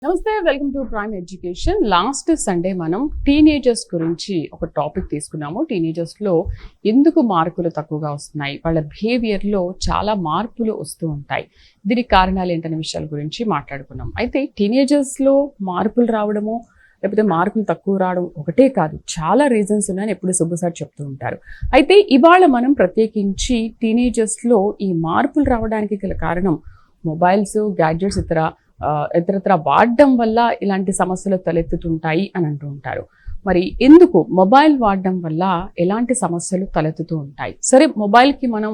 నమస్తే, welcome to prime education. Last Sunday మనం teenagers గురించి ఒక టాపిక్ తీసుకున్నాము. టీనేజర్స్లో ఎందుకు మార్కులు తక్కువగా వస్తున్నాయి, వాళ్ళ బిహేవియర్లో చాలా మార్పులు వస్తూ ఉంటాయి, దీనికి కారణాలు ఏంటనే విషయాల గురించి మాట్లాడుకున్నాం. అయితే టీనేజర్స్లో మార్పులు రావడము లేకపోతే మార్కులు తక్కువ రావడం ఒకటే కాదు, చాలా రీజన్స్ ఉన్నాయని ఎప్పుడు సుబ్బు సార్ చెప్తూ ఉంటారు. అయితే ఇవాళ మనం ప్రత్యేకించి టీనేజర్స్లో ఈ మార్పులు రావడానికి గల కారణం మొబైల్స్, గ్యాడ్జెట్స్, ఇతరత్ర వాడడం వల్ల ఇలాంటి సమస్యలు తలెత్తుతుంటాయి అని అంటూ ఉంటారు. మరి ఎందుకు మొబైల్ వాడడం వల్ల ఎలాంటి సమస్యలు తలెత్తుతూ ఉంటాయి? సరే, మొబైల్కి మనం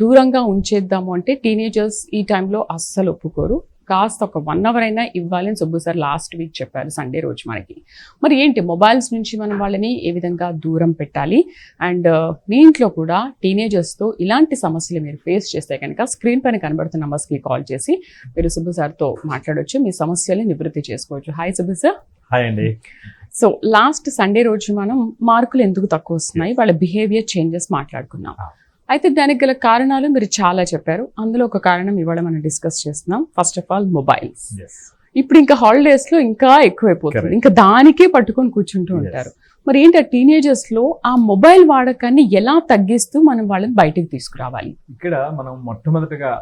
దూరంగా ఉంచేద్దాము అంటే టీనేజర్స్ ఈ టైంలో అస్సలు ఒప్పుకోరు. కాస్త ఒక 1 hour అయినా ఇవ్వాలని సుబ్బు సార్ లాస్ట్ వీక్ చెప్పారు, సండే రోజు మనకి. మరి ఏంటి మొబైల్స్ నుంచి మనం వాళ్ళని ఏ విధంగా దూరం పెట్టాలి? అండ్ మీ ఇంట్లో కూడా టీనేజర్స్తో ఇలాంటి సమస్యలు మీరు ఫేస్ చేస్తే కనుక స్క్రీన్ పైన కనబడుతున్న నంబర్స్కి కాల్ చేసి మీరు సుబ్బు సార్తో మాట్లాడవచ్చు, మీ సమస్యల్ని నివృత్తి చేసుకోవచ్చు. Hi Subbu sir. హాయ్ అండి. సో లాస్ట్ సండే రోజు మనం మార్కులు ఎందుకు తక్కువ వస్తున్నాయి, వాళ్ళ బిహేవియర్ చేంజెస్ మాట్లాడుకున్నాం. అయితే దానికి గల కారణాలు మీరు చాలా చెప్పారు. అందులో ఒక కారణం ఇవాళ మనం డిస్కస్ చేస్తున్నాం. First of all mobiles. ఇప్పుడు ఇంకా హాలిడేస్లో ఇంకా ఎక్కువైపోతుంది, ఇంకా దానికే పట్టుకొని కూర్చుంటూ ఉంటారు. మరి ఏంటి టీనేజర్స్లో ఆ మొబైల్ వాడకాన్ని ఎలా తగ్గిస్తూ మనం వాళ్ళని బయటికి తీసుకురావాలి? ఇక్కడ మనం మొట్టమొదటిగా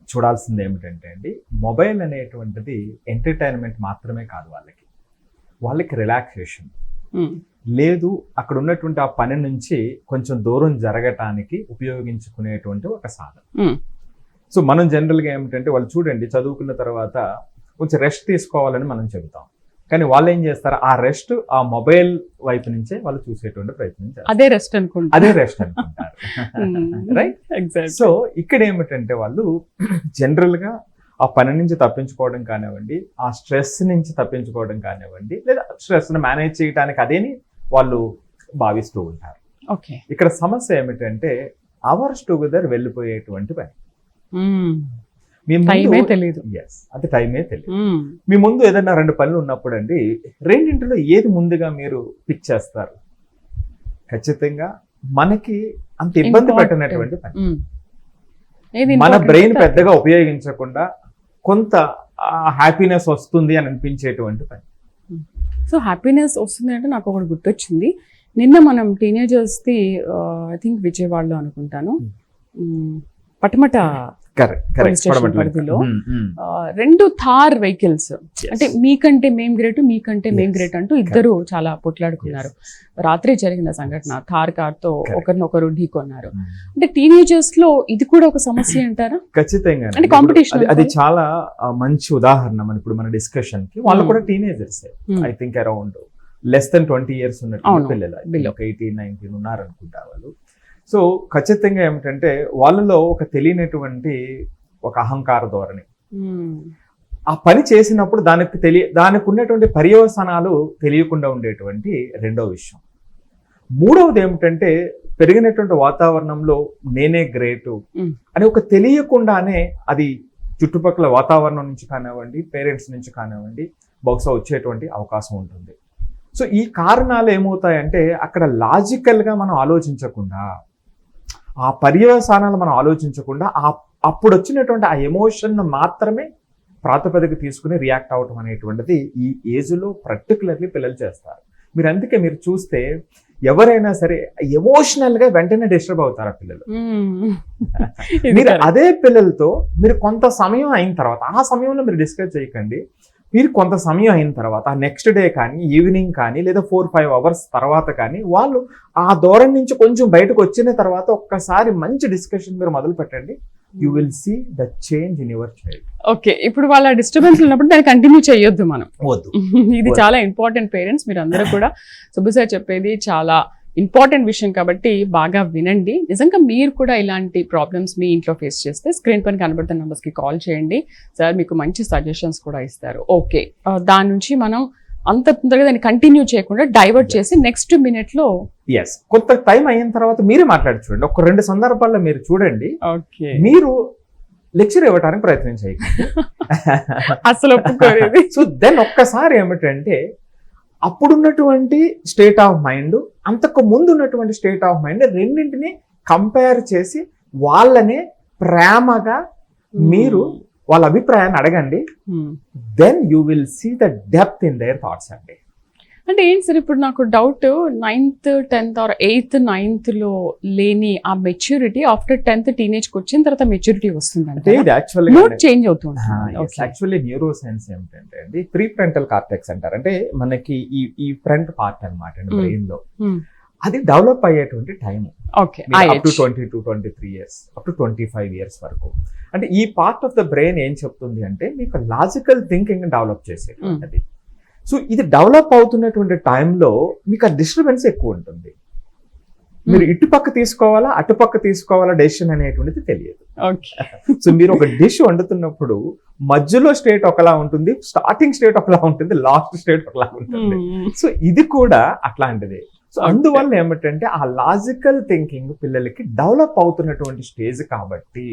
చూడాల్సింది ఏమిటంటే అండి, మొబైల్ అనేటువంటిది ఎంటర్టైన్మెంట్ మాత్రమే కాదు, వాళ్ళకి రిలాక్సేషన్ లేదు, అక్కడ ఉన్నటువంటి ఆ పని నుంచి కొంచెం దూరం జరగటానికి ఉపయోగించుకునేటువంటి ఒక సాధనం. సో మనం జనరల్గా ఏమిటంటే వాళ్ళు చూడండి, చదువుకున్న తర్వాత కొంచెం రెస్ట్ తీసుకోవాలని మనం చెబుతాం, కానీ వాళ్ళు ఏం చేస్తారు, ఆ రెస్ట్ ఆ మొబైల్ వైపు నుంచే వాళ్ళు చూసేటువంటి ప్రయత్నం చేస్తారు. అదే రెస్ట్ అనుకుంటారు. రైట్. సో ఇక్కడ ఏమిటంటే వాళ్ళు జనరల్గా ఆ పని నుంచి తప్పించుకోవడం కానివ్వండి, ఆ స్ట్రెస్ నుంచి తప్పించుకోవడం కానివ్వండి, లేదా స్ట్రెస్ని మేనేజ్ చేయడానికి అదేని వాళ్ళు భావిస్తూ ఉంటారు. ఇక్కడ సమస్య ఏమిటంటే అవర్స్ టుగెదర్ వెళ్ళిపోయేటువంటి పని. అది టైమే తెలియదు. మీ ముందు ఏదైనా 2 పనులు ఉన్నప్పుడు అండి, రెండింటిలో ఏది ముందుగా మీరు పిక్ చేస్తారు? ఖచ్చితంగా మనకి అంత ఇబ్బంది పెట్టినటువంటి పని, మన బ్రెయిన్ పెద్దగా ఉపయోగించకుండా కొంత హ్యాపీనెస్ వస్తుంది అని అనిపించేటువంటి పని. సో హ్యాపీనెస్ వస్తుంది అంటే నాకు ఒకటి గుర్తొచ్చింది. నిన్న మనం టీనేజర్స్ది ఐ థింక్ విజయవాడలో అనుకుంటాను, పటమట పరిధిలో 2 థార్ వెహికల్స్, అంటే మీకంటే మేం గ్రేట్, మీకంటే మేం గ్రేట్ అంటూ ఇద్దరు చాలా పొట్లాడుకున్నారు. రాత్రి జరిగిన సంఘటన, థార్ కార్ తో ఒకరినొకరు ఢీకొన్నారు. అంటే టీనేజర్స్ లో ఇది కూడా ఒక సమస్య అంటారా? ఖచ్చితంగా. అంటే కాంపిటీషన్, అది చాలా మంచి ఉదాహరణ. ఇప్పుడు మన డిస్కషన్ కి వాళ్ళు కూడా teenagers, I think around less than 20 years ఉన్నట్టు పిల్లలు, 18-19 ఉన్నారు అనుకుంటా వాళ్ళు. సో ఖచ్చితంగా ఏమిటంటే వాళ్ళలో ఒక తెలియనటువంటి ఒక అహంకార ధోరణి, ఆ పని చేసినప్పుడు దానికి ఉన్నటువంటి పర్యవసానాలు తెలియకుండా ఉండేటువంటి రెండో విషయం. మూడవది ఏమిటంటే పెరిగినటువంటి వాతావరణంలో నేనే గ్రేటు అని ఒక తెలియకుండానే అది చుట్టుపక్కల వాతావరణం నుంచి కానివ్వండి, పేరెంట్స్ నుంచి కానివ్వండి బహుశా వచ్చేటువంటి అవకాశం ఉంటుంది. సో ఈ కారణాలు ఏమవుతాయంటే అక్కడ లాజికల్గా మనం ఆలోచించకుండా, ఆ పర్యవసానాలు మనం ఆలోచించకుండా అప్పుడు వచ్చినటువంటి ఆ ఎమోషన్ మాత్రమే ప్రాతిపదిక తీసుకుని రియాక్ట్ అవటం అనేటువంటిది ఈ ఏజ్లో పర్టికులర్లీ పిల్లలు చేస్తారు. అందుకే మీరు చూస్తే ఎవరైనా సరే ఎమోషనల్గా వెంటనే డిస్టర్బ్ అవుతారు ఆ పిల్లలు. మీరు అదే పిల్లలతో మీరు కొంత సమయం అయిన తర్వాత, ఆ సమయంలో మీరు డిస్కస్ చేయకండి, మీరు కొంత సమయం అయిన తర్వాత నెక్స్ట్ డే కానీ, ఈవినింగ్ కానీ, లేదా 4-5 hours తర్వాత కానీ వాళ్ళు ఆ దూరం నుంచి కొంచెం బయటకు వచ్చిన తర్వాత ఒక్కసారి మంచి డిస్కషన్ మీరు మొదలు పెట్టండి. You will see the change in your child. Okay, ఇప్పుడు వాళ్ళ డిస్టర్బెన్స్ ఉన్నప్పుడు దాన్ని కంటిన్యూ చేయొద్దు మనం. వద్దు. ఇది చాలా ఇంపార్టెంట్. పేరెంట్స్ మీరు అందరూ కూడా సుబ్బు సార్ చెప్పేది చాలా ఇంపార్టెంట్ విషయం కాబట్టి బాగా వినండి. నిజంగా మీరు కూడా ఇలాంటి ప్రాబ్లమ్స్ మీ ఇంట్లో ఫేస్ చేస్తే స్క్రీన్ పైన కనబడుతున్న నంబర్స్కి కాల్ చేయండి, సార్ మీకు మంచి సజెషన్స్ కూడా ఇస్తారు. ఓకే, దాని నుంచి మనం అంత తొందరగా దాన్ని కంటిన్యూ చేయకుండా డైవర్ట్ చేసి నెక్స్ట్ మినిట్లో కొంత టైం అయిన తర్వాత మీరే మాట్లాడి చూడండి. ఒక 2 సందర్భాల్లో మీరు చూడండి, మీరు లెక్చర్ ఇవ్వడానికి ప్రయత్నం చేయండి, అసలు ఒప్పుకోలేదు. సో దెన్ ఒక్కసారి ఏమిటంటే అప్పుడున్నటువంటి స్టేట్ ఆఫ్ మైండ్, అంతకు ముందు ఉన్నటువంటి స్టేట్ ఆఫ్ మైండ్ రెండింటిని కంపేర్ చేసి వాళ్ళనే ప్రేమగా మీరు వాళ్ళ అభిప్రాయాన్ని అడగండి, then you will see the depth in their thoughts అండి. అంటే ఏంటి సార్, ఇప్పుడు నాకు doubt 9th 10th are 8th 9th లో లేని ఆ మెచ్యూరిటీ ఆఫ్టర్ 10th టీనేజ్కి వచ్చిన తర్వాత మెచ్యూరిటీ వస్తుంది అంటే ఇది మూడ్ చేంజ్ అవుతుంది. యాక్చువల్లీ న్యూరో సైన్స్ ఏమిటంటే అండి, ప్రీ ఫ్రంటల్ కార్టెక్స్ అంటారు. అంటే మనకి ఈ ఫ్రంట్ పార్ట్ అనమాట అండి బ్రెయిన్ లో, అది డెవలప్ అయ్యేటువంటి time up to 22-23 years, up to 25 years వరకు. అంటే ఈ పార్ట్ ఆఫ్ ద బ్రెయిన్ ఏం చెప్తుంది అంటే మీకు లాజికల్ థింకింగ్ డెవలప్ చేసేటువంటిది. సో ఇది డెవలప్ అవుతున్నటువంటి టైంలో మీకు ఆ డిస్టర్బెన్స్ ఎక్కువ ఉంటుంది. మీరు ఇటుపక్క తీసుకోవాలా అటుపక్క తీసుకోవాలా డెసిషన్ అనేటువంటిది తెలియదు. సో మీరు ఒక డిష్ వండుతున్నప్పుడు మధ్యలో స్టేట్ ఒకలా ఉంటుంది, స్టార్టింగ్ స్టేట్ ఒకలా ఉంటుంది, లాస్ట్ స్టేట్ ఒకలా ఉంటుంది. సో ఇది కూడా అట్లాంటిదే. సో అందువల్ల ఏమిటంటే ఆ లాజికల్ థింకింగ్ పిల్లలకి డెవలప్ అవుతున్నటువంటి స్టేజ్ కాబట్టి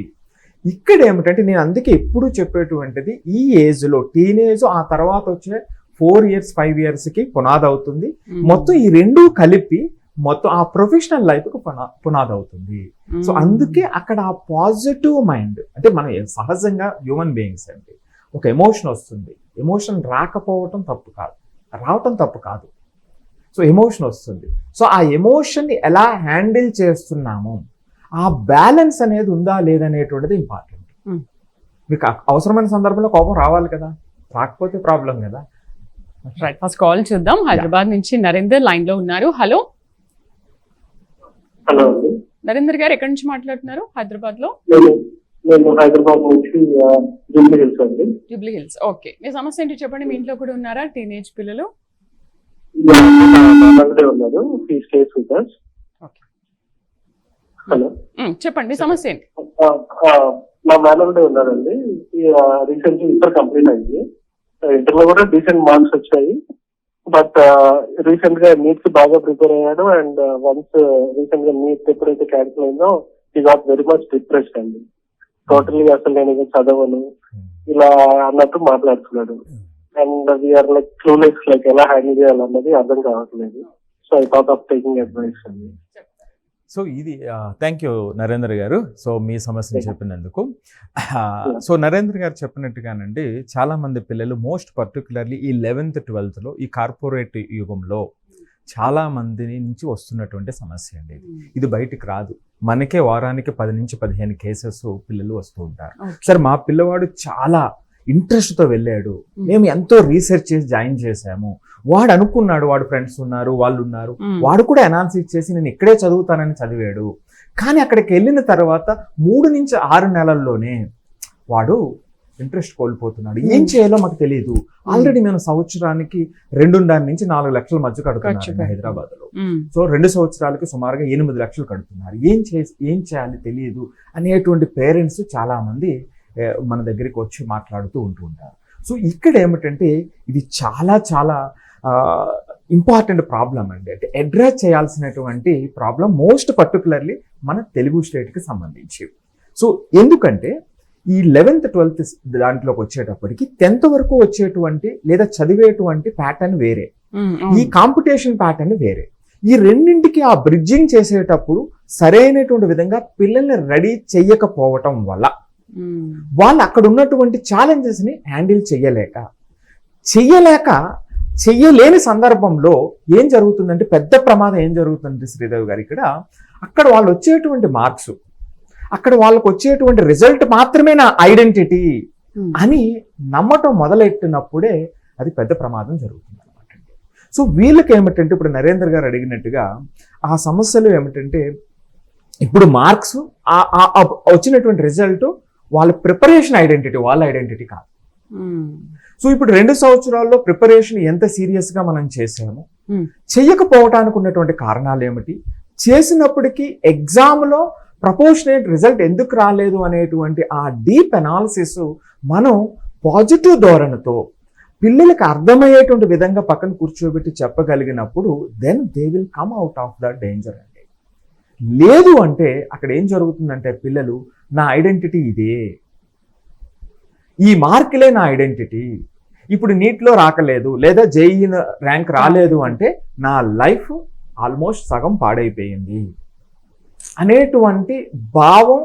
ఇక్కడ ఏమిటంటే నేను అందుకే ఎప్పుడు చెప్పేటువంటిది ఈ ఏజ్ లో టీనేజ్, ఆ తర్వాత వచ్చే 4 years 5 years కి పునాది అవుతుంది. మొత్తం ఈ రెండు కలిపి మొత్తం ఆ ప్రొఫెషనల్ లైఫ్ కు పునాది అవుతుంది. సో అందుకే అక్కడ ఆ పాజిటివ్ మైండ్, అంటే మనం సహజంగా హ్యూమన్ బీయింగ్స్ అండి, ఒక ఎమోషన్ వస్తుంది, ఎమోషన్ రాకపోవటం తప్పు కాదు, రావటం తప్పు కాదు. సో ఎమోషన్ వస్తుంది. సో ఆ ఎమోషన్ని ఎలా హ్యాండిల్ చేస్తున్నాము, ఆ బ్యాలెన్స్ అనేది ఉందా లేదనేటువంటిది ఇంపార్టెంట్. మీకు అవసరమైన సందర్భంలో కోపం రావాలి కదా, రాకపోతే ప్రాబ్లం కదా. రైట్, ఫస్ట్ కాల్ చూద్దాం. హైదరాబాద్ నుంచి నరేందర్ లైన్ లో ఉన్నారు. హలో హలో నరేందర్ గారు, ఎక్కడి నుంచి మాట్లాడుతున్నారు? హైదరాబాద్ లో. నేను హైదరాబాద్ నుంచి జూబ్లీ హిల్స్ అండి. జూబ్లీ హిల్స్, ఓకే. మీ సమస్య ఏంటి చెప్పండి. మీ ఇంట్లో కూడా ఉన్నారా టీనేజ్ పిల్లలు? ఉన్నారు. హలో చెప్పండి, మీ సమస్య ఏంటి? మా మేనల్డే ఉన్నారండి. రీసెంట్లీ ఇంటర్ కంప్లీట్ అయింది. ఇంటర్ లో కూడా డీసెంట్ మార్క్స్ వచ్చాయి. బట్ రీసెంట్ గా నీట్ కి బాగా ప్రిపేర్ అయ్యాడు. అండ్ వన్స్ రీసెంట్ గా నీట్ ఎప్పుడైతే క్యాన్సిల్ అయిందో he got very much depressed అండి. టోటల్లీ అసలు నేను చదవను ఇలా అన్నట్టు మాట్లాడుతున్నాడు. And we are like clueless, like ఎలా హ్యాండిల్ చేయాలన్నది అర్థం కావట్లేదు. So I thought of taking advice అండి. సో ఇది thank you Narendra garu. So మీ సమస్యను చెప్పినందుకు. సో నరేంద్ర గారు చెప్పినట్టుగానండి, చాలా మంది పిల్లలు మోస్ట్ పర్టికులర్లీ ఈ 11th 12th లో ఈ కార్పొరేట్ యుగంలో చాలా మంది నుంచి వస్తున్నటువంటి సమస్య అండి. ఇది బయటికి రాదు. మనకే వారానికి 10 నుంచి 15 కేసెస్ పిల్లలు వస్తూ ఉంటారు. సార్ మా పిల్లవాడు చాలా ఇంట్రెస్ట్తో వెళ్ళాడు, మేము ఎంతో రీసెర్చ్ చేసి జాయిన్ చేశాము, వాడు అనుకున్నాడు వాడు ఫ్రెండ్స్ ఉన్నారు వాళ్ళు ఉన్నారు, వాడు కూడా అనాలిసిస్ చేసి నేను ఇక్కడే చదువుతానని చదివాడు. కానీ అక్కడికి వెళ్ళిన తర్వాత 3 నుంచి 6 నెలల్లోనే వాడు ఇంట్రెస్ట్ కోల్పోతున్నాడు. ఏం చేయాలో మాకు తెలియదు. ఆల్రెడీ నేను సంవత్సరానికి 2.5 నుంచి 4 లక్షల మధ్య కడుతున్నాను హైదరాబాద్ లో. సో 2 సంవత్సరాలకి సుమారుగా 8 లక్షలు కడుతున్నారు. ఏం చేయాలి తెలియదు అనేటువంటి పేరెంట్స్ చాలా మంది మన దగ్గరికి వచ్చి మాట్లాడుతూ ఉంటూ ఉంటారు. సో ఇక్కడ ఏమిటంటే ఇది చాలా చాలా ఇంపార్టెంట్ ప్రాబ్లం అండి. అంటే అడ్రస్ చేయాల్సినటువంటి ప్రాబ్లం, మోస్ట్ పర్టికులర్లీ మన తెలుగు స్టేట్కి సంబంధించి. సో ఎందుకంటే ఈ 11th 12th దాంట్లోకి వచ్చేటప్పటికి 10th వరకు వచ్చేటువంటి లేదా చదివేటువంటి ప్యాటర్న్ వేరే, ఈ కాంపిటీషన్ ప్యాటర్న్ వేరే. ఈ రెండింటికి ఆ బ్రిడ్జింగ్ చేసేటప్పుడు సరైనటువంటి విధంగా పిల్లల్ని రెడీ చెయ్యకపోవటం వల్ల వాళ్ళు అక్కడ ఉన్నటువంటి ఛాలెంజెస్ ని హ్యాండిల్ చెయ్యలేని సందర్భంలో ఏం జరుగుతుందంటే పెద్ద ప్రమాదం ఏం జరుగుతుంది శ్రీదేవి గారు, ఇక్కడ అక్కడ వాళ్ళు వచ్చేటువంటి మార్క్స్, అక్కడ వాళ్ళకు వచ్చేటువంటి రిజల్ట్ మాత్రమే నా ఐడెంటిటీ అని నమ్మటం మొదలెట్టినప్పుడే అది పెద్ద ప్రమాదం జరుగుతుంది అనమాట. సో వీళ్ళకి ఏమిటంటే ఇప్పుడు నరేంద్ర గారు అడిగినట్టుగా ఆ సమస్యలు ఏమిటంటే ఇప్పుడు మార్క్స్ వచ్చినటువంటి రిజల్ట్ వాళ్ళ ప్రిపరేషన్ ఐడెంటిటీ, వాళ్ళ ఐడెంటిటీ కాదు. సో ఇప్పుడు 2 సంవత్సరాల్లో ప్రిపరేషన్ ఎంత సీరియస్ గా మనం చేసాము, చెయ్యకపోవటానికి ఉన్నటువంటి కారణాలు ఏమిటి, చేసినప్పటికీ ఎగ్జామ్ లో ప్రపోర్షనేట్ రిజల్ట్ ఎందుకు రాలేదు అనేటువంటి ఆ డీప్ అనాలిసిస్ మనం పాజిటివ్ ధోరణితో పిల్లలకి అర్థమయ్యేటువంటి విధంగా పక్కన కూర్చోబెట్టి చెప్పగలిగినప్పుడు then they will come out of the danger అండి. లేదు అంటే అక్కడ ఏం జరుగుతుందంటే పిల్లలు నా ఐడెంటిటీ ఇదే, ఈ మార్కులే నా ఐడెంటిటీ, ఇప్పుడు నీట్లో రాకలేదు లేదా జేఈ ర్యాంక్ రాలేదు అంటే నా లైఫ్ ఆల్మోస్ట్ సగం పాడైపోయింది అనేటువంటి భావం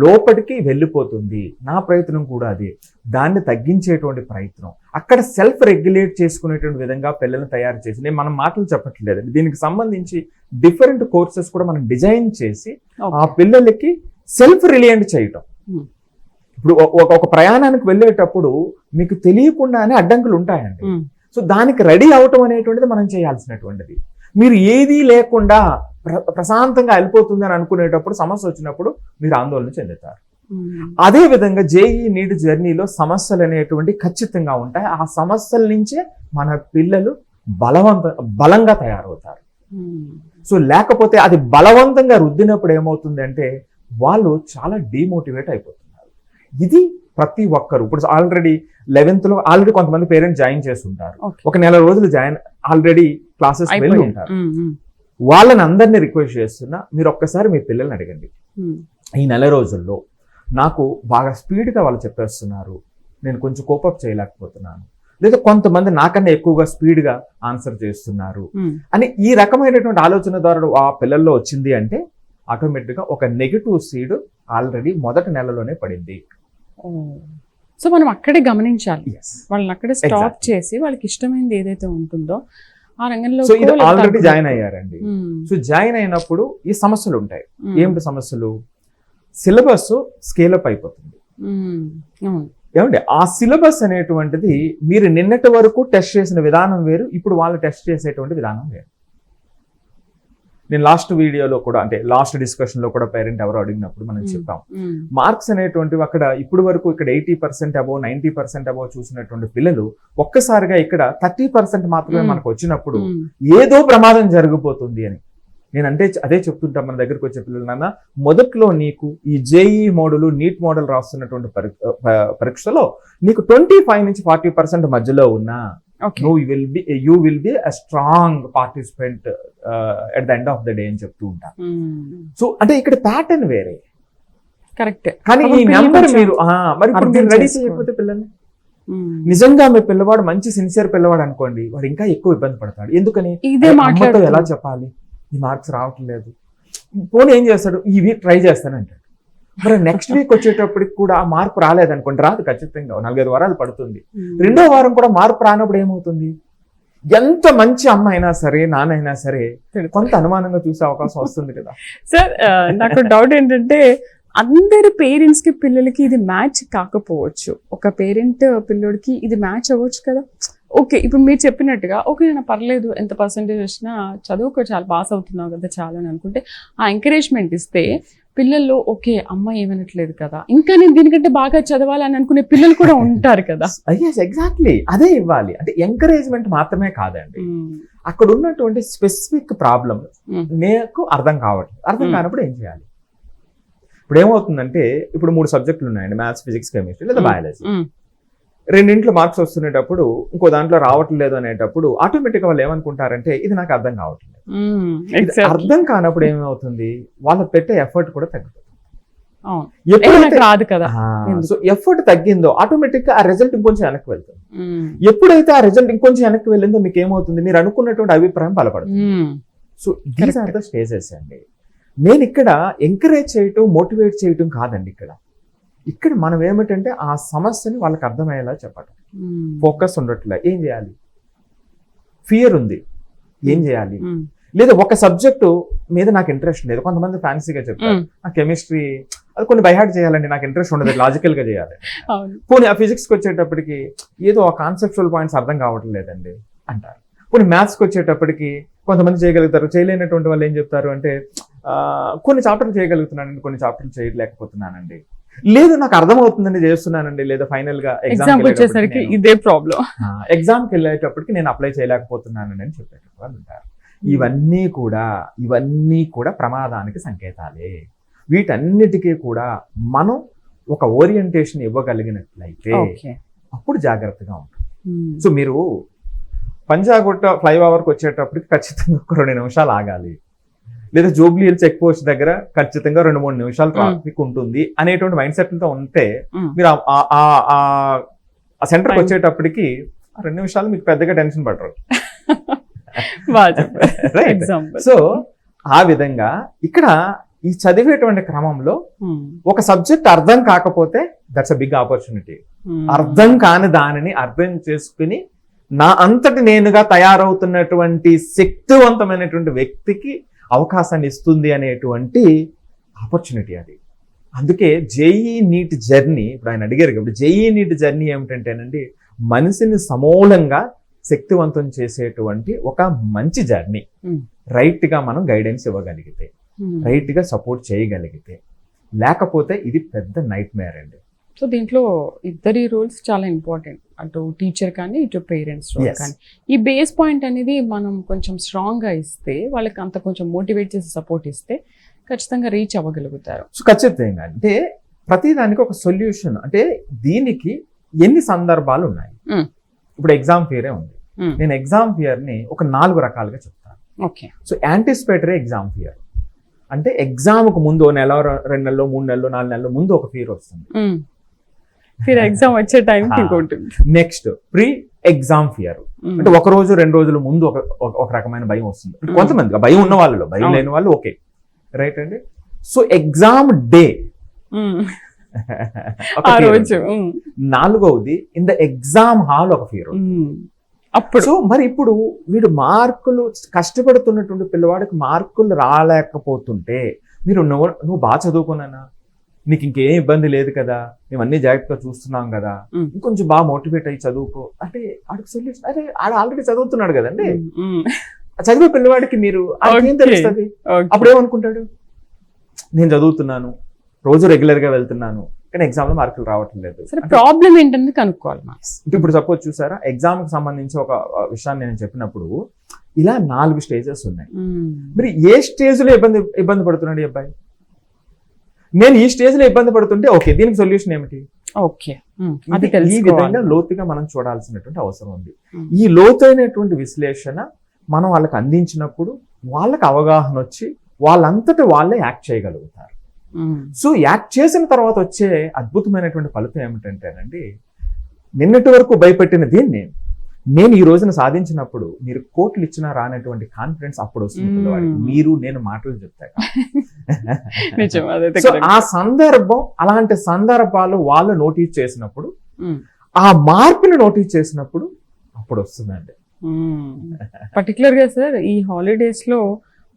లోపలికి వెళ్ళిపోతుంది. నా ప్రయత్నం కూడా అదే, దాన్ని తగ్గించేటువంటి ప్రయత్నం, అక్కడ సెల్ఫ్ రెగ్యులేట్ చేసుకునేటువంటి విధంగా పిల్లల్ని తయారు చేసి, నేను మనం మాటలు చెప్పట్లేదండి, దీనికి సంబంధించి డిఫరెంట్ కోర్సెస్ కూడా మనం డిజైన్ చేసి ఆ పిల్లలకి సెల్ఫ్ రిలియంట్ చేయటం. ఇప్పుడు ఒక ప్రయాణానికి వెళ్ళేటప్పుడు మీకు తెలియకుండానే అడ్డంకులు ఉంటాయండి. సో దానికి రెడీ అవటం అనేటువంటిది మనం చేయాల్సినటువంటిది. మీరు ఏదీ లేకుండా ప్రశాంతంగా వెళ్ళిపోతుంది అని అనుకునేటప్పుడు సమస్య వచ్చినప్పుడు మీరు ఆందోళన చెందుతారు. అదే విధంగా జేఈ నీట్ జర్నీలో సమస్యలు అనేటువంటి ఖచ్చితంగా ఉంటాయి. ఆ సమస్యల నుంచే మన పిల్లలు బలంగా తయారవుతారు. సో లేకపోతే అది బలవంతంగా రుద్దినప్పుడు ఏమవుతుంది అంటే వాళ్ళు చాలా డిమోటివేట్ అయిపోతున్నారు. ఇది ప్రతి ఒక్కరు ఇప్పుడు ఆల్రెడీ 11th లో ఆల్రెడీ కొంతమంది పేరెంట్స్ జాయిన్ చేసి ఉంటారు. ఒక నెల రోజులు ఆల్రెడీ క్లాసెస్ వెళ్ళి ఉంటారు. వాళ్ళని అందరినీ రిక్వెస్ట్ చేస్తున్నా, మీరు ఒక్కసారి మీ పిల్లల్ని అడగండి, ఈ నెల రోజుల్లో నాకు బాగా స్పీడ్గా వాళ్ళు చెప్పేస్తున్నారు, నేను కొంచెం కోపప్ చేయలేకపోతున్నాను, లేదా కొంతమంది నాకన్నా ఎక్కువగా స్పీడ్గా ఆన్సర్ చేస్తున్నారు అని ఈ రకమైనటువంటి ఆలోచన ద్వారా ఆ పిల్లల్లో వచ్చింది అంటే ఆటోమేటిక్గా ఒక నెగటివ్ సీడ్ ఆల్రెడీ మొదటి నెలలోనే పడింది. సో మనం అక్కడే గమనించాలి, వాళ్ళని అక్కడే స్టాప్ చేసి వాళ్ళకి ఇష్టమైనది ఏదైతే ఉంటుందో ఆ రంగంలో. సో ఇది ఆల్రెడీ జాయిన్ అయ్యారండి. సో జాయిన్ అయినప్పుడు ఈ సమస్యలు ఉంటాయి. ఏమిటి సమస్యలు? సిలబస్ స్కేలప్ అయిపోతుంది. ఏమండి ఆ సిలబస్ అనేటువంటిది మీరు నిన్నటి వరకు టెస్ట్ చేసిన విధానం వేరు, ఇప్పుడు వాళ్ళు టెస్ట్ చేసేటువంటి విధానం వేరు. నేను లాస్ట్ వీడియోలో కూడా అంటే లాస్ట్ డిస్కషన్ లో కూడా పేరెంట్ ఎవరో అడిగినప్పుడు మనం చెప్పాం, మార్క్స్ అనేటువంటివి అక్కడ ఇప్పుడు వరకు ఇక్కడ 80% అబోవ్ 90% అబోవ్ చూసినటువంటి పిల్లలు ఒక్కసారిగా ఇక్కడ 30% మాత్రమే మనకు వచ్చినప్పుడు ఏదో ప్రమాదం జరగబోతుంది అని నేను అంటే అదే చెప్తుంటా మన దగ్గరకు వచ్చే పిల్లలు, నాన్న మొదట్లో నీకు ఈ జేఈ మోడల్ నీట్ మోడల్ రాస్తున్నటువంటి పరీక్షలో నీకు 25 నుంచి 40% మధ్యలో ఉన్నా you will be a strong participant at the end of the day అని చెప్తూ ఉంటాను. సో అంటే ఇక్కడ ప్యాటర్న్ వేరే, కరెక్ట్, కానీ ఈ నెంబర్ మీరు మరి ఇప్పుడు మీరు రెడీ చేయకపోతే పిల్లల్ని నిజంగా మీ పిల్లవాడు మంచి సిన్సియర్ పిల్లవాడు అనుకోండి, వాడు ఇంకా ఎక్కువ ఇబ్బంది పడతాడు. ఎందుకని అమ్మతో ఎలా చెప్పాలి ఈ మార్క్స్ రావట్లేదు, పోనీ ఏం చేస్తాడు, ఈ వీక్ ట్రై చేస్తానంటాడు. మరి నెక్స్ట్ వీక్ వచ్చేటప్పటికి కూడా ఆ మార్పు రాలేదనుకోండి, రాదు ఖచ్చితంగా 4-5 వారాలు పడుతుంది. రెండో వారం కూడా మార్పు రానప్పుడు ఏమవుతుంది, ఎంత మంచి అమ్మ అయినా సరే నాన్న అయినా సరే కొంత అనుమానంగా చూసే అవకాశం వస్తుంది కదా. సార్ నాకు డౌట్ ఏంటంటే అందరి పేరెంట్స్ కి పిల్లలకి ఇది మ్యాచ్ కాకపోవచ్చు, ఒక పేరెంట్ పిల్లోడికి ఇది మ్యాచ్ అవ్వచ్చు కదా. ఓకే, ఇప్పుడు మీరు చెప్పినట్టుగా ఓకే నేను పర్లేదు ఎంత పర్సెంటేజ్ వచ్చినా చదువుకో చాలా పాస్ అవుతున్నావు కదా చాలా అని అనుకుంటే ఆ ఎంకరేజ్మెంట్ ఇస్తే పిల్లల్లో ఓకే అమ్మ ఏమనట్లేదు కదా, ఇంకా నేను దీనికంటే బాగా చదవాలని అనుకునే పిల్లలు కూడా ఉంటారు కదా. ఎగ్జాక్ట్లీ అదే ఇవ్వాలి. అంటే ఎంకరేజ్మెంట్ మాత్రమే కాదండి, అక్కడ ఉన్నటువంటి స్పెసిఫిక్ ప్రాబ్లమ్ నాకు అర్థం కావట్లేదు, అర్థం కానప్పుడు ఏం చేయాలి. ఇప్పుడు ఏమవుతుందంటే ఇప్పుడు 3 సబ్జెక్టులు ఉన్నాయండి, మ్యాథ్స్, ఫిజిక్స్, కెమిస్ట్రీ లేదా బయాలజీ. రెండింట్లో మార్క్స్ వస్తునేటప్పుడు ఇంకో దాంట్లో రావట్లేదు అనేటప్పుడు ఆటోమేటిక్గా వాళ్ళు ఏమనుకుంటారంటే ఇది నాకు అర్థం కావట్లేదు. అర్థం కానప్పుడు ఏమవుతుంది, వాళ్ళు పెట్టే ఎఫర్ట్ కూడా తగ్గుతుంది. సో ఎఫర్ట్ తగ్గిందో ఆటోమేటిక్ గా ఆ రిజల్ట్ ఇంకొంచెం వెనక్కి వెళ్తుంది. ఎప్పుడైతే ఆ రిజల్ట్ ఇంకొంచెం వెనక్కి వెళ్ళిందో మీకు ఏమవుతుంది, మీరు అనుకున్నటువంటి అభిప్రాయం బలపడుతుంది. So these are the stages అండి. నేను ఇక్కడ ఎంకరేజ్ చేయటం మోటివేట్ చేయటం కాదండి, ఇక్కడ మనం ఏమిటంటే ఆ సమస్యని వాళ్ళకి అర్థమయ్యేలా చెప్పటం. ఫోకస్ ఉండట్లే, ఏం చేయాలి, ఫియర్ ఉంది, ఏం చేయాలి, లేదా ఒక సబ్జెక్టు మీద నాకు ఇంట్రెస్ట్ లేదు. కొంతమంది ఫ్యాన్సీగా చెప్తారు ఆ కెమిస్ట్రీ అది కొన్ని బైహార్ట్ చేయాలండి, నాకు ఇంట్రెస్ట్ ఉండదు, లాజికల్ గా చేయాలి. పోనీ ఆ ఫిజిక్స్కి వచ్చేటప్పటికి ఏదో ఆ కాన్సెప్చువల్ పాయింట్స్ అర్థం కావట్లేదండి అంటారు. పోనీ మ్యాథ్స్కి వచ్చేటప్పటికి కొంతమంది చేయగలుగుతారు, చేయలేనటువంటి వాళ్ళు ఏం చెప్తారు అంటే కొన్ని చాప్టర్లు చేయగలుగుతున్నానండి, కొన్ని చాప్టర్లు చేయలేకపోతున్నానండి, లేదు నాకు అర్థమవుతుందని చేస్తున్నానండి, లేదా ఫైనల్ గా ఎగ్జామ్ వచ్చేసరికి ఇదే ప్రాబ్లం, ఎగ్జామ్కి వెళ్ళేటప్పటికి నేను అప్లై చేయలేకపోతున్నానని అని చెప్పేట వాళ్ళు ఉంటారు. ఇవన్నీ కూడా ప్రమాదానికి సంకేతాలే. వీటన్నిటికీ కూడా మనం ఒక ఓరియంటేషన్ ఇవ్వగలిగినట్లయితే అప్పుడు జాగ్రత్తగా ఉంటుంది. సో మీరు పంజాగుట్ట ఫ్లైఓవర్కి వచ్చేటప్పటికి ఖచ్చితంగా ఒక 2 నిమిషాలు ఆగాలి, లేదా జూబ్లీ హిల్స్ చెక్ పోస్ట్ దగ్గర ఖచ్చితంగా 2-3 నిమిషాలు ట్రాఫిక్ ఉంటుంది అనేటువంటి మైండ్ సెట్ తో ఉంటే మీరు ఆ సెంటర్కి వచ్చేటప్పటికి 2 నిమిషాలు మీకు పెద్దగా టెన్షన్ పడరు. సో ఆ విధంగా ఇక్కడ ఈ చదివేటువంటి క్రమంలో ఒక సబ్జెక్ట్ అర్థం కాకపోతే దట్స్ అ బిగ్ ఆపర్చునిటీ. అర్థం కాని దానిని అర్థం చేసుకుని నా అంతటి నేనుగా తయారవుతున్నటువంటి శక్తివంతమైనటువంటి వ్యక్తికి అవకాశాన్ని ఇస్తుంది అనేటువంటి ఆపర్చునిటీ అది. అందుకే జేఈ నీట్ జర్నీ, ఇప్పుడు ఆయన అడిగారు కాబట్టి జేఈ నీట్ జర్నీ ఏమిటంటేనండి, మనిషిని సమూలంగా శక్తివంతం చేసేటువంటి ఒక మంచి జర్నీ. రైట్ గా మనం గైడెన్స్ ఇవ్వగలిగితే, రైట్ గా సపోర్ట్ చేయగలిగితే, లేకపోతే ఇది పెద్ద నైట్ మేర్ అండి. సో దీంట్లో ఇద్దరి రోల్స్ చాలా ఇంపార్టెంట్, అటు టీచర్ కానీ ఇటు పేరెంట్స్ రోల్ కానీ. ఈ బేస్ పాయింట్ అనేది మనం కొంచెం స్ట్రాంగ్ గా ఇస్తే, వాళ్ళకి అంత కొంచెం మోటివేట్ చేసి సపోర్ట్ ఇస్తే ఖచ్చితంగా రీచ్ అవ్వగలుగుతారు. సో ఖచ్చితంగా అంటే ప్రతిదానికి ఒక సొల్యూషన్. అంటే దీనికి ఎన్ని సందర్భాలు ఉన్నాయి. ఇప్పుడు ఎగ్జామ్ ఫియరే ఉంది. నేను ఎగ్జామ్ ఫియర్ ని ఒక 4 రకాలుగా చెప్తాను. Okay. So anticipatory exam fear అంటే ఎగ్జామ్ కు ముందు 1 నెల 2 నెలలు 3 నెలలు 4 నెలల ముందు ఒక ఫియర్ వస్తుంది. ఎగ్జామ్ వచ్చే time next pre exam fear అంటే 1 రోజు 2 రోజుల ముందు ఒక రకమైన భయం వస్తుంది. కొంతమంది భయం ఉన్న వాళ్ళలో, భయం లేని వాళ్ళు ఓకే, రైట్ అండి. సో ఎగ్జామ్ డే నాలుగవది ఇన్ ద ఎగ్జామ్ హాల్ ఒక ఫియర్. అప్పుడు సో మరి ఇప్పుడు వీడు మార్కులు కష్టపడుతున్నటువంటి పిల్లవాడికి మార్కులు రాలేకపోతుంటే నువ్వు బాగా చదువుకున్నానా, నీకు ఇంకేం ఇబ్బంది లేదు కదా, మేము అన్ని జాగ్రత్తగా చూస్తున్నాం కదా, ఇంకొంచెం బాగా మోటివేట్ అయ్యి చదువుకో అంటే ఆడికి సొల్యూషన్. అదే ఆడ ఆల్రెడీ చదువుతున్నాడు కదండి, చదివే పిల్లవాడికి మీరు ఏం తెలుస్తుంది. అప్పుడు ఏమనుకుంటాడు, నేను చదువుతున్నాను, రోజు రెగ్యులర్ గా వెళ్తున్నాను, కానీ ఎగ్జామ్ లో మార్కులు రావట్లేదు. ప్రాబ్లం ఏంటంటే కనుక్కోవాలి. ఇప్పుడు సపోజ్ చూసారా, ఎగ్జామ్ కి సంబంధించి ఒక విషయాన్ని నేను చెప్పినప్పుడు ఇలా 4 స్టేజెస్ ఉన్నాయి. మరి ఏ స్టేజ్ లో ఇబ్బంది పడుతున్నాడు ఈ అబ్బాయి, నేను ఈ స్టేజ్ లో ఇబ్బంది పడుతుంటే ఓకే, దీనికి సొల్యూషన్ ఏమిటి? ఓకే, ఈ విధంగా లోతుగా మనం చూడాల్సినటువంటి అవసరం ఉంది. ఈ లోతైనటువంటి విశ్లేషణ మనం వాళ్ళకి అందించినప్పుడు వాళ్ళకి అవగాహన వచ్చి వాళ్ళంతటా వాళ్ళే యాక్ట్ చేయగలుగుతారు. సో యాక్ట్ చేసిన తర్వాత వచ్చే అద్భుతమైనటువంటి ఫలితం ఏమిటంటేనండి, నిన్నటి వరకు భయపెట్టిన దీన్ని నేను ఈ రోజున సాధించినప్పుడు మీరు కోట్లు ఇచ్చినా రానటువంటి కాన్ఫిడెన్స్ అప్పుడు వస్తుంది. మీరు నేను మాటలు చెప్తాను. సో ఆ సందర్భం, అలాంటి సందర్భాలు వాళ్ళు నోటీస్ చేసినప్పుడు, ఆ మార్పుని నోటీస్ చేసినప్పుడు అప్పుడు వస్తుందండి. పర్టికులర్ గా సార్ ఈ హాలిడేస్ లో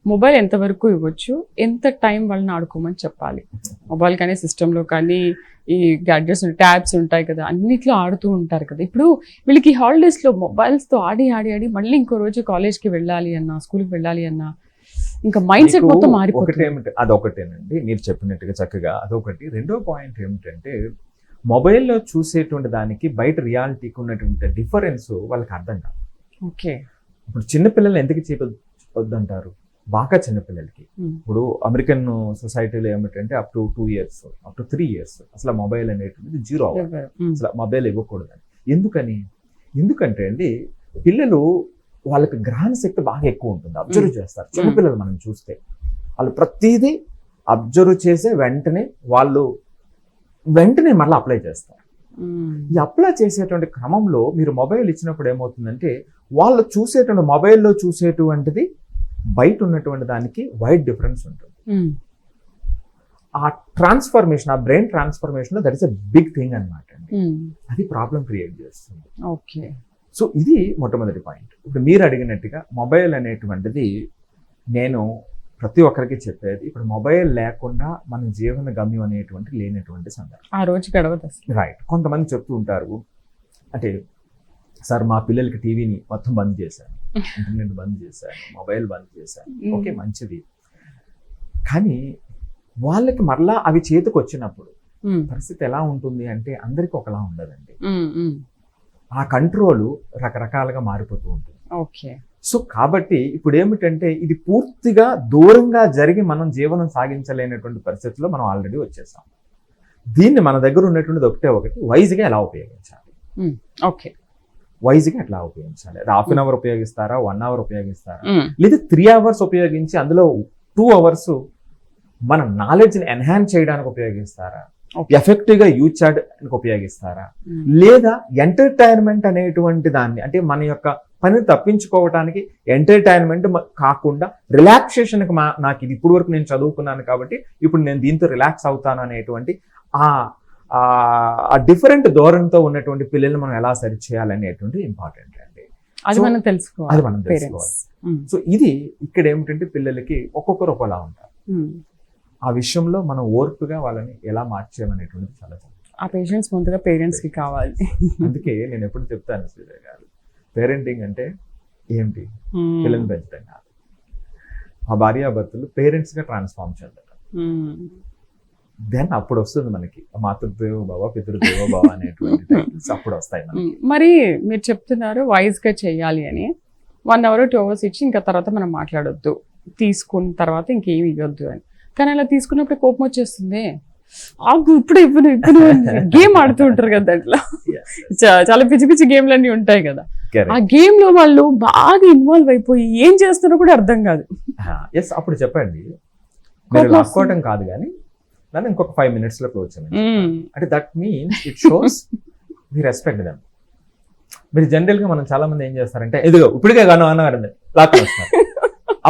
మొబైల్ ఎంత వరకు ఇవ్వచ్చు, ఎంత టైం వాళ్ళని ఆడుకోమని చెప్పాలి? మొబైల్ కానీ సిస్టంలో కానీ ఈ గ్యాడ్జెట్స్ ట్యాబ్స్ ఉంటాయి కదా, అన్నిట్లో ఆడుతూ ఉంటారు కదా. ఇప్పుడు వీళ్ళకి హాలిడేస్ లో మొబైల్స్ తో ఆడి ఆడి ఆడి మళ్ళీ ఇంకో రోజు కాలేజ్కి వెళ్ళాలి అన్నా, స్కూల్కి వెళ్ళాలి అన్నా, ఇంకా మైండ్ సెట్ మొత్తం మారిపోతుంది. అదొకటేనండి మీరు చెప్పినట్టుగా చక్కగా, అదొకటి. రెండో పాయింట్ ఏమిటంటే, మొబైల్లో చూసేటువంటి దానికి బయట రియాలిటీకి ఉన్నటువంటి డిఫరెన్స్ వాళ్ళకి అర్థం కాదు. ఓకే. ఇప్పుడు చిన్నపిల్లలు ఎందుకు చేయొద్దంటారు? బాగా చిన్నపిల్లలకి ఇప్పుడు అమెరికన్ సొసైటీలో ఏమిటంటే up to 2 years, up to 3 years అసలు మొబైల్ అనేటువంటిది 0 అవ్వాలి, అసలు మొబైల్ ఇవ్వకూడదని. ఎందుకంటే అండి పిల్లలు వాళ్ళకి గ్రహణ శక్తి బాగా ఎక్కువ ఉంటుంది, అబ్జర్వ్ చేస్తారు. చిన్నపిల్లలు మనం చూస్తే వాళ్ళు ప్రతిదీ అబ్జర్వ్ చేసే వెంటనే మళ్ళీ అప్లై చేస్తారు. ఈ అప్లై చేసేటువంటి క్రమంలో మీరు మొబైల్ ఇచ్చినప్పుడు ఏమవుతుందంటే, వాళ్ళు చూసేటువంటి మొబైల్లో చూసేటువంటిది బయట ఉన్నటువంటి దానికి వైడ్ డిఫరెన్స్ ఉంటుంది. ఆ ట్రాన్స్ఫర్మేషన్, ఆ brain transformation that is a big thing అన్నమాట. అది ప్రాబ్లం క్రియేట్ చేస్తుంది. ఓకే. సో ఇది మొట్టమొదటి పాయింట్. ఇప్పుడు మీరు అడిగినట్టుగా మొబైల్ అనేటువంటిది నేను ప్రతి ఒక్కరికి చెప్పేది, ఇప్పుడు మొబైల్ లేకుండా మన జీవన గమ్యం అనేటువంటి లేనటువంటి సందర్భం. ఆ రోజు గడవదు. రైట్. కొంతమంది చెప్తూ ఉంటారు, అంటే సార్ మా పిల్లలకి టీవీని మొత్తం బంద్ చేశాను, ఇంటర్నెట్ బంద్ చేశాను, మొబైల్ బంద్ చేశాను. ఓకే, మంచిది. కానీ వాళ్ళకి మరలా అవి చేతికి వచ్చినప్పుడు పరిస్థితి ఎలా ఉంటుంది అంటే అందరికీ ఒకలా ఉండదండి. ఆ కంట్రోల్ రకరకాలుగా మారిపోతూ ఉంటుంది. ఓకే. సో కాబట్టి ఇప్పుడు ఏమిటంటే, ఇది పూర్తిగా దూరంగా జరిగి మనం జీవనం సాగించలేనటువంటి పరిస్థితుల్లో మనం ఆల్రెడీ వచ్చేసాం. దీన్ని మన దగ్గర ఉన్నటువంటిది ఒకటి వైజ్గా ఎలా ఉపయోగించాలి. ఓకే. వైజ్గా ఎట్లా ఉపయోగించాలి? అది 1/2 hour ఉపయోగిస్తారా, 1 hour ఉపయోగిస్తారా, లేదా 3 hours ఉపయోగించి అందులో 2 hours మన నాలెడ్జ్ని ఎన్హాన్స్ చేయడానికి ఉపయోగిస్తారా, ఎఫెక్టివ్ గా యూజ్ చేయడానికి ఉపయోగిస్తారా, లేదా ఎంటర్టైన్మెంట్ అనేటువంటి దాన్ని, అంటే మన యొక్క పని తప్పించుకోవడానికి ఎంటర్టైన్మెంట్ కాకుండా రిలాక్సేషన్కి నాకు ఇది ఇప్పుడు వరకు నేను చదువుకున్నాను కాబట్టి ఇప్పుడు నేను దీంతో రిలాక్స్ అవుతాను అనేటువంటి ఆ డిఫరెంట్ ధోరణితో ఉన్నటువంటి పిల్లల్ని మనం ఎలా సరి చేయాలనేటువంటి ఇంపార్టెంట్ అండి. అది మనం తెలుసుకోవాలి. సో ఇది ఇక్కడ ఏమిటంటే పిల్లలకి ఒక్కొక్కరు ఒకలా ఉంటారు. ఆ విషయంలో మనం ఓర్పుగా వాళ్ళని ఎలా మార్చేయమనేటువంటిది చాలా ఆ పేషెంట్స్ ముందుగా పేరెంట్స్ కి కావాలి. అందుకే నేను ఎప్పుడు చెప్తాను శ్రీదేవి గారు, పేరెంటింగ్ అంటే ఏంటి, పిల్లల్ని పెంచడం కాదు. ఆ భార్యాభర్తలు పేరెంట్స్ గా ట్రాన్స్ఫార్మ్ చెందడం, దెన్ అప్పుడు వస్తుంది మనకి మాతృదేవో భవ పితృదేవో భవ అనేటువంటి టైటిల్స్ అప్పుడు వస్తాయి మనకి. మరి మీరు చెప్తున్నారు వైజ్ గా చేయాలి అని, 1 hour 2 hours ఇచ్చి ఇంకా తర్వాత మనం మాట్లాడొద్దు, తీసుకున్న తర్వాత ఇంకేమి ఇవ్వద్దు అని. కానీ అలా తీసుకున్నప్పుడు కోపం వచ్చేస్తుంది, ఇప్పుడు గేమ్ ఆడుతూ ఉంటారు కదా దాంట్లో, చాలా పిచ్చి పిచ్చి గేమ్లన్నీ ఉంటాయి కదా, ఆ గేమ్ లో వాళ్ళు బాగా ఇన్వాల్వ్ అయిపోయి ఏం చేస్తారో కూడా అర్థం కాదు. ఎస్, అప్పుడు చెప్పండి, మీరు లాక్కోవటం కాదు కానీ నన్ను ఇంకొక 5 minutes లో క్లోజ్ చేయండి అంటే that means it shows we respect them. మీరు జనరల్ గా మనం చాలా మంది ఏం చేస్తారంటే ఇదిగో ఇప్పటికే గాను అన్నారండి లాక్ వస్తారు,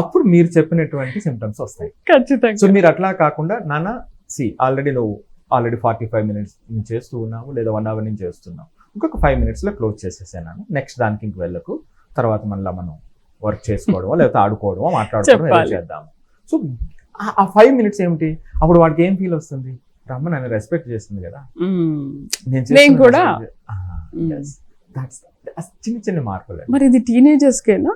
అప్పుడు మీరు చెప్పినటువంటి సిమ్టమ్స్ వస్తాయి. ఖచ్చితంగా. సో మీరు అట్లా కాకుండా నాన్న నువ్వు ఆల్రెడీ 45 minutes నుంచి చేస్తూ ఉన్నావు, లేదా 1 hour నుంచి చేస్తున్నావు, ఇంకొక 5 minutes లో క్లోజ్ చేసేసాను, నెక్స్ట్ దానికి ఇంక వెళ్ళకు, తర్వాత మళ్ళీ మనం వర్క్ చేసుకోవడమో లేకపోతే ఆడుకోవడమో మాట్లాడుకోవడం ఏదో చేద్దాము. సో ఆ 5 minutes ఏమిటి, అప్పుడు వాడికి ఏం ఫీల్ వస్తుంది, రమ్మ నన్ను రెస్పెక్ట్ చేస్తుంది కదా, నేను కూడా. చిన్న చిన్న మార్పులు. మరి ఇది టీనేజర్స్ కేనా,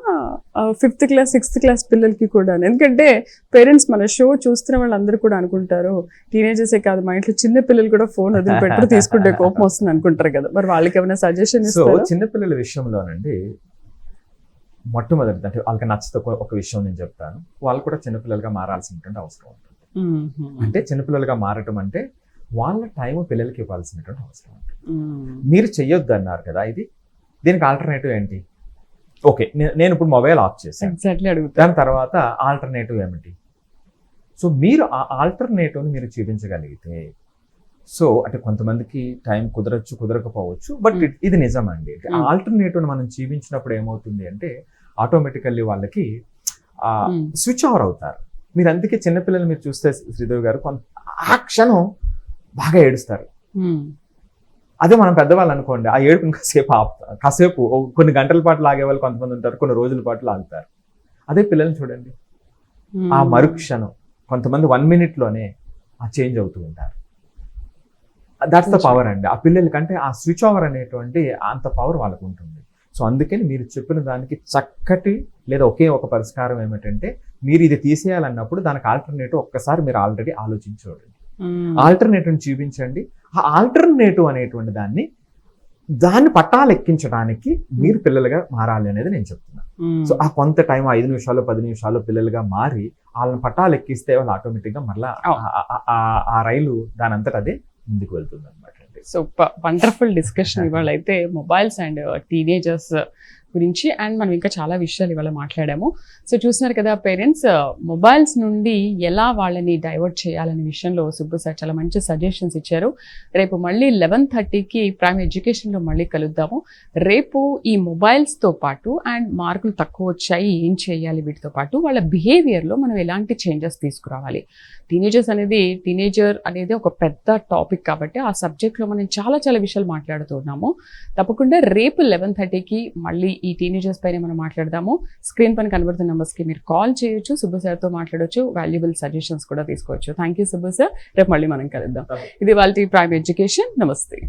5th class 6th class పిల్లలకి కూడా? ఎందుకంటే పేరెంట్స్ మన షో చూస్తున్న వాళ్ళందరూ కూడా అనుకుంటారు టీనేజర్సే కాదు, మా ఇంట్లో చిన్న పిల్లలు కూడా ఫోన్ వదిలిపెట్టు తీసుకుంటే కోపం వస్తుంది అనుకుంటారు కదా, మరి వాళ్ళకి ఏమైనా సజెషన్ ఇస్తారా? చిన్నపిల్లల విషయంలోనండి మొట్టమొదటి అంటే వాళ్ళకి నచ్చితే ఒక విషయం నేను చెప్తాను, వాళ్ళు కూడా చిన్నపిల్లలుగా మారాల్సినటువంటి అవసరం ఉంటుంది. అంటే చిన్నపిల్లలుగా మారటం అంటే వాళ్ళ టైం పిల్లలకి ఇవ్వాల్సినటువంటి అవసరం ఉంటుంది. మీరు చెయ్యొద్దు అన్నారు కదా, ఇది దీనికి ఆల్టర్నేటివ్ ఏంటి? ఓకే, నేను ఇప్పుడు మొబైల్ ఆఫ్ చేశాను, దాని తర్వాత ఆల్టర్నేటివ్ ఏమిటి? సో మీరు ఆ ఆల్టర్నేటివ్ని మీరు చూపించగలిగితే, సో అంటే కొంతమందికి టైం కుదరచ్చు కుదరకపోవచ్చు, బట్ ఇది నిజం అండి. ఆ ఆల్టర్నేటివ్ని మనం చూపించినప్పుడు ఏమవుతుంది అంటే ఆటోమేటికల్లీ వాళ్ళకి స్విచ్ ఓవర్ అవుతారు. మీరు అందుకే చిన్నపిల్లలు మీరు చూస్తే శ్రీదేవి గారు ఆ క్షణం బాగా ఏడుస్తారు. అదే మనం పెద్దవాళ్ళు అనుకోండి, ఆ ఏడుపు కాసేపు కొన్ని గంటల పాటు లాగే వాళ్ళు కొంతమంది ఉంటారు, కొన్ని రోజుల పాటు లాగుతారు. అదే పిల్లల్ని చూడండి, ఆ మరుక్షణం కొంతమంది 1 minute లోనే ఆ చేంజ్ అవుతూ ఉంటారు. దట్స్ ద పవర్ అండి. ఆ పిల్లలకంటే ఆ స్విచ్ ఓవర్ అనేటువంటి అంత పవర్ వాళ్ళకు ఉంటుంది. సో అందుకని మీరు చెప్పిన దానికి చక్కటి లేదా ఒకే ఒక పరిష్కారం ఏమిటంటే, మీరు ఇది తీసేయాలన్నప్పుడు దానికి ఆల్టర్నేటివ్ ఒక్కసారి మీరు ఆల్రెడీ ఆలోచించి చూడండి, ఆల్టర్నేటివ్ చూపించండి. ఆ ఆల్టర్నేటివ్ అనేటువంటి దాన్ని పట్టాలెక్కించడానికి మీరు పిల్లలుగా మారాలి అనేది నేను చెప్తున్నాను. సో ఆ కొంత టైం 5 నిమిషాలు 10 నిమిషాలు పిల్లలుగా మారి వాళ్ళని పట్టాలెక్కిస్తే వాళ్ళు ఆటోమేటిక్గా మళ్ళీ ఆ రైలు దాని అంతటా అదే ముందుకు వెళ్తుంది అనమాట. సూపర్ వండర్ఫుల్ డిస్కషన్ ఇవాళ అయితే మొబైల్స్ అండ్ టీనేజర్స్ గురించి, అండ్ మనం ఇంకా చాలా విషయాలు ఇవాళ మాట్లాడాము. సో చూస్తున్నారు కదా పేరెంట్స్, మొబైల్స్ నుండి ఎలా వాళ్ళని డైవర్ట్ చేయాలనే విషయంలో సుబ్బు సార్ చాలా మంచి సజెషన్స్ ఇచ్చారు. రేపు మళ్ళీ 11:30కి ప్రైమ్ ఎడ్యుకేషన్లో మళ్ళీ కలుద్దాము. రేపు ఈ మొబైల్స్తో పాటు అండ్ మార్కులు తక్కువ వచ్చాయి ఏం చేయాలి, వీటితో పాటు వాళ్ళ బిహేవియర్లో మనం ఎలాంటి చేంజెస్ తీసుకురావాలి. టీనేజర్ అనేది ఒక పెద్ద టాపిక్ కాబట్టి ఆ సబ్జెక్ట్లో మనం చాలా చాలా విషయాలు మాట్లాడుతున్నాము. తప్పకుండా రేపు 11:30కి మళ్ళీ ఈ టీనేజర్స్ పైన మనం మాట్లాడదాము. స్క్రీన్ పైన కనబడుతున్న నెంబర్స్కి మీరు కాల్ చేయొచ్చు, సుబ్బు సార్తో మాట్లాడొచ్చు, వాల్యుబుల్ సజెషన్స్ కూడా తీసుకోవచ్చు. థ్యాంక్ యూ సుబ్బు సార్, రేపు మళ్ళీ మనం కలుద్దాం. ఇది వాళ్ళ ప్రైమ్ ఎడ్యుకేషన్. నమస్తే.